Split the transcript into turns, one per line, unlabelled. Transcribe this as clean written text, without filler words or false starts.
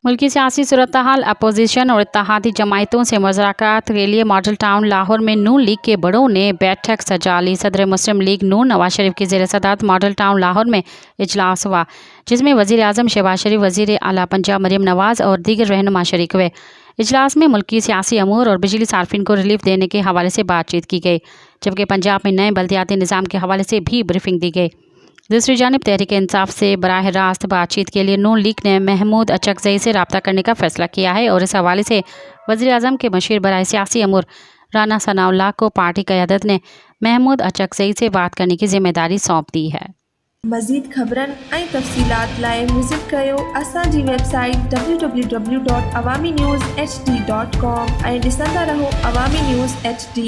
मुल्की सियासी सूरत हाल अपोजिशन और इत्तेहादी जमायतों से मुज़ाकरात के लिए मॉडल टाउन लाहौर में नून लीग के बड़ों ने बैठक सजा ली। सदर मुस्लिम लीग नून नवाज शरीफ की ज़ेर सदारत मॉडल टाउन लाहौर में इजलास हुआ, जिसमें वज़ीर आज़म शहबाज शरीफ, वज़ीर आला पंजाब मरीम नवाज़ और दीगर रहनुमा शरीक हुए। इजलास में मुल्की सियासी अमूर और बिजली सार्फिन को रिलीफ देने के हवाले से बातचीत की गई, जबकि पंजाब में नए बल्दियाती निज़ाम के हवाले से भी ब्रीफिंग दी गई। दूसरी जानिब तहरीक इंसाफ से बराह रास्त बातचीत के लिए नून लीग ने महमूद अचकज़ई से रब्ता करने का फैसला किया है और इस हवाले से वज़ीर आज़म के मशीर बराह सियासी अमूर राना सनाउल्लाह को पार्टी क़यादत ने महमूद अचकज़ई से बात करने की जिम्मेदारी सौंप दी है।
मज़ीद ख़बरन ऐं तफ़सीलात लाइ विज़िट कयो असांजी वेबसाइट www.awamiNewsHD.com ऐं ॾिसंदा रहो अवामी न्यूज़ HD।